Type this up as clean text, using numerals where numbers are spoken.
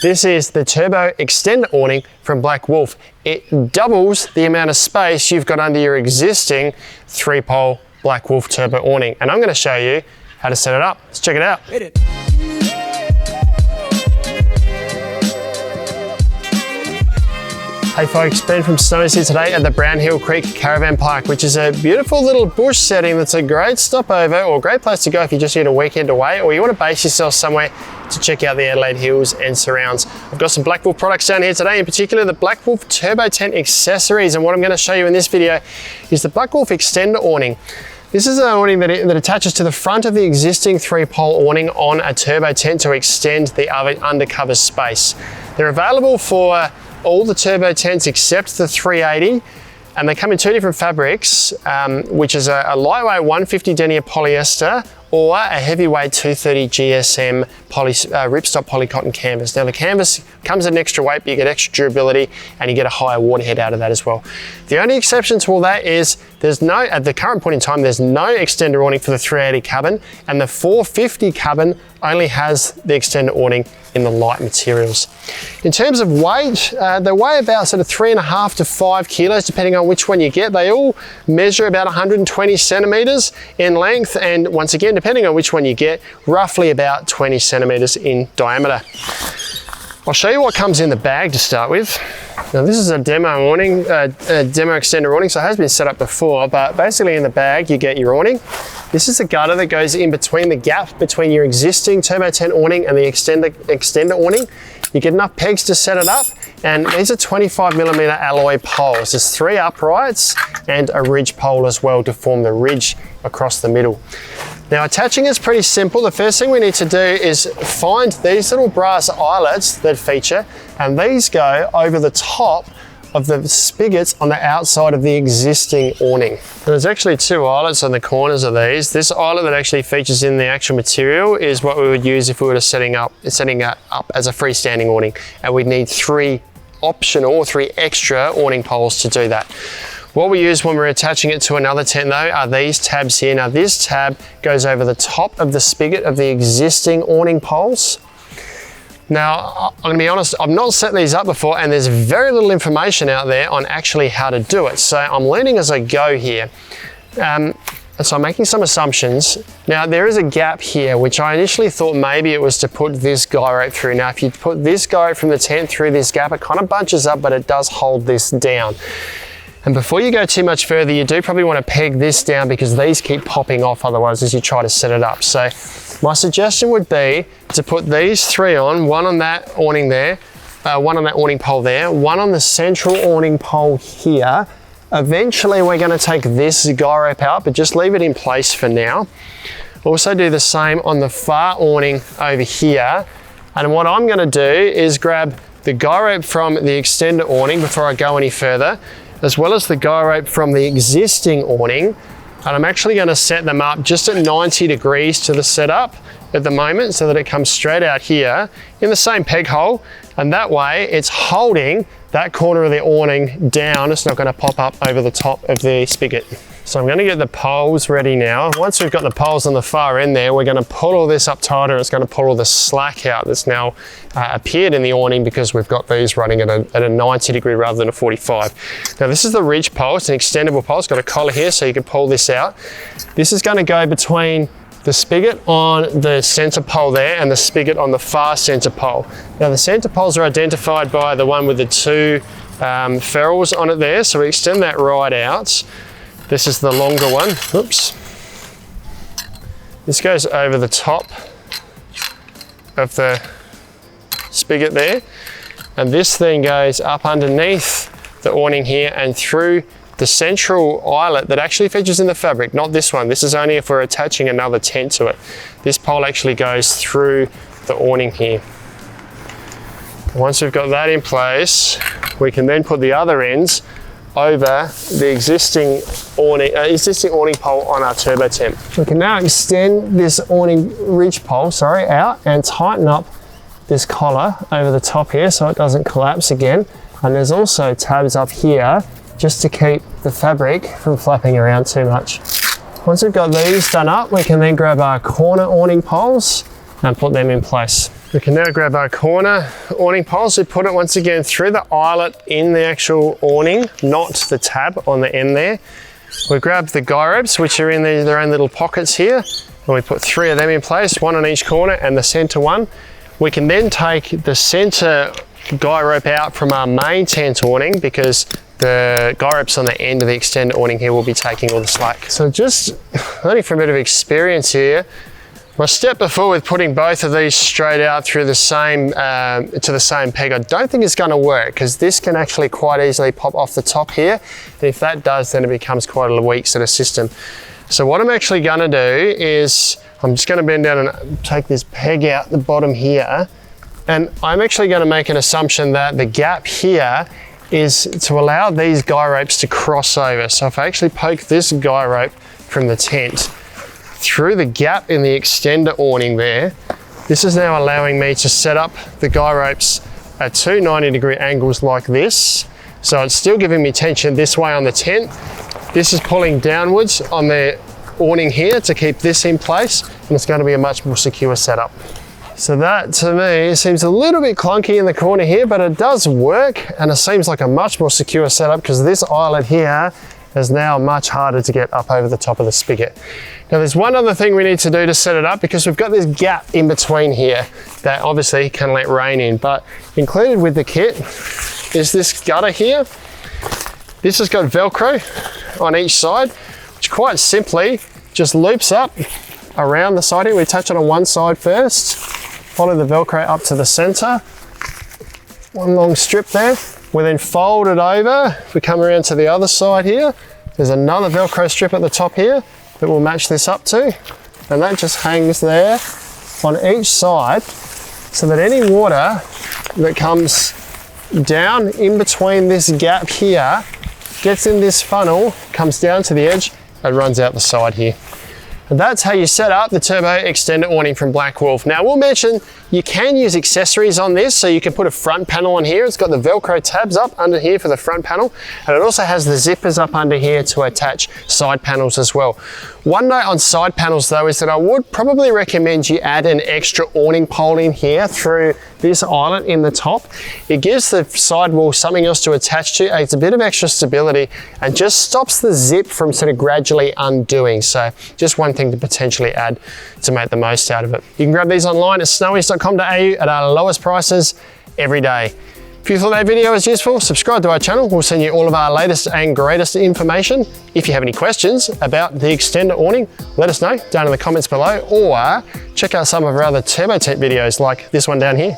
This is the Turbo Extenda Awning from Black Wolf. It doubles the amount of space you've got under your existing 3-pole Black Wolf Turbo Awning. And I'm going to show you how to set it up. Let's check it out. Hit it. Hey folks, Ben from Snows here today at the Brown Hill Creek Caravan Park, which is a beautiful little bush setting that's a great stopover or a great place to go if you just need a weekend away or you want to base yourself somewhere to check out the Adelaide Hills and surrounds. I've got some Black Wolf products down here today, in particular the Black Wolf Turbo Tent accessories, and what I'm going to show you in this video is the Black Wolf Extenda Awning. This is an awning that attaches to the front of the existing 3-pole awning on a turbo tent to extend the undercover space. They're available for all the turbo tents except the 380, and they come in 2 different fabrics, which is a lightweight 150 denier polyester or a heavyweight 230 GSM ripstop polycotton canvas. Now the canvas comes at an extra weight, but you get extra durability and you get a higher waterhead out of that as well. The only exception to all that is at the current point in time, there's no extender awning for the 380 cabin, and the 450 cabin only has the extender awning in the light materials. In terms of weight, they weigh about sort of 3.5 to 5 kilos, depending on which one you get. They all measure about 120 centimeters in length, and once again, depending on which one you get, roughly about 20 centimeters in diameter. I'll show you what comes in the bag to start with. Now this is a demo awning, a demo extender awning, so it has been set up before, but basically in the bag you get your awning. This is the gutter that goes in between the gap between your existing Turbo Tent awning and the extender awning. You get enough pegs to set it up, and these are 25mm alloy poles. There's 3 uprights and a ridge pole as well to form the ridge across the middle. Now attaching is pretty simple. The first thing we need to do is find these little brass eyelets that feature, and these go over the top of the spigots on the outside of the existing awning. And there's actually 2 eyelets on the corners of these. This eyelet that actually features in the actual material is what we would use if we were setting it up as a freestanding awning, and we'd need 3 optional or 3 extra awning poles to do that. What we use when we're attaching it to another tent though are these tabs here. Now this tab goes over the top of the spigot of the existing awning poles. Now, I'm going to be honest, I've not set these up before, and there's very little information out there on actually how to do it. So I'm learning as I go here. And so I'm making some assumptions. Now there is a gap here, which I initially thought maybe it was to put this guy rope through. Now if you put this guy rope from the tent through this gap, it kind of bunches up, but it does hold this down. And before you go too much further, you do probably want to peg this down because these keep popping off otherwise as you try to set it up. So my suggestion would be to put these 3 on, one on that awning there, one on that awning pole there, one on the central awning pole here. Eventually we're going to take this guy rope out, but just leave it in place for now. Also do the same on the far awning over here. And what I'm going to do is grab the guy rope from the extender awning before I go any further, as well as the guy rope from the existing awning, and I'm actually going to set them up just at 90 degrees to the setup at the moment so that it comes straight out here in the same peg hole, and that way it's holding that corner of the awning down. It's not going to pop up over the top of the spigot. So I'm going to get the poles ready now. Once we've got the poles on the far end there, we're going to pull all this up tighter. It's going to pull all the slack out that's now appeared in the awning because we've got these running at a 90 degree rather than a 45. Now this is the ridge pole. It's an extendable pole. It's got a collar here so you can pull this out. This is going to go between the spigot on the center pole there and the spigot on the far center pole. Now the center poles are identified by the one with the 2 ferrules on it there. So we extend that right out. This is the longer one. Oops. This goes over the top of the spigot there, and this thing goes up underneath the awning here and through the central eyelet that actually features in the fabric, not this one. This is only if we're attaching another tent to it. This pole actually goes through the awning here. Once we've got that in place, we can then put the other ends over the existing awning pole on our turbo tent. We can now extend this awning ridge pole, out and tighten up this collar over the top here so it doesn't collapse again. And there's also tabs up here just to keep the fabric from flapping around too much. Once we've got these done up, we can then grab our corner awning poles and put them in place. We can now grab our corner awning poles. We put it once again through the eyelet in the actual awning, not the tab on the end there. We grab the guy ropes, which are in their own little pockets here, and we put 3 of them in place, 1 on each corner and the center one. We can then take the center guy rope out from our main tent awning because the guy ropes on the end of the extended awning here will be taking all the slack. So just only for a bit of experience here, my step before with putting both of these straight out through the same to the same peg, I don't think it's going to work because this can actually quite easily pop off the top here. And if that does, then it becomes quite a weak sort of system. So what I'm actually going to do is I'm just going to bend down and take this peg out the bottom here. And I'm actually going to make an assumption that the gap here is to allow these guy ropes to cross over. So if I actually poke this guy rope from the tent through the gap in the extender awning there, this is now allowing me to set up the guy ropes at 2 90-degree angles like this. So it's still giving me tension this way on the tent. This is pulling downwards on the awning here to keep this in place, and it's going to be a much more secure setup. So that to me seems a little bit clunky in the corner here, but it does work and it seems like a much more secure setup because this eyelet here is now much harder to get up over the top of the spigot. Now there's one other thing we need to do to set it up because we've got this gap in between here that obviously can let rain in, but included with the kit is this gutter here. This has got Velcro on each side, which quite simply just loops up around the side here. We touch it on one side first, follow the Velcro up to the center, one long strip there. We then fold it over. If we come around to the other side here, there's another Velcro strip at the top here that will match this up to, and that just hangs there on each side so that any water that comes down in between this gap here gets in this funnel, comes down to the edge and runs out the side here. And that's how you set up the Turbo Extenda Awning from Black Wolf. Now we'll mention you can use accessories on this, so you can put a front panel on here. It's got the Velcro tabs up under here for the front panel, and it also has the zippers up under here to attach side panels as well. One note on side panels though is that I would probably recommend you add an extra awning pole in here through this eyelet in the top. It gives the sidewall something else to attach to, adds a bit of extra stability and just stops the zip from sort of gradually undoing. So just one thing to potentially add to make the most out of it. You can grab these online at snowies.com.au at our lowest prices every day. If you thought that video was useful, subscribe to our channel. We'll send you all of our latest and greatest information. If you have any questions about the extender awning, let us know down in the comments below, or check out some of our other Turbo Tent videos like this one down here.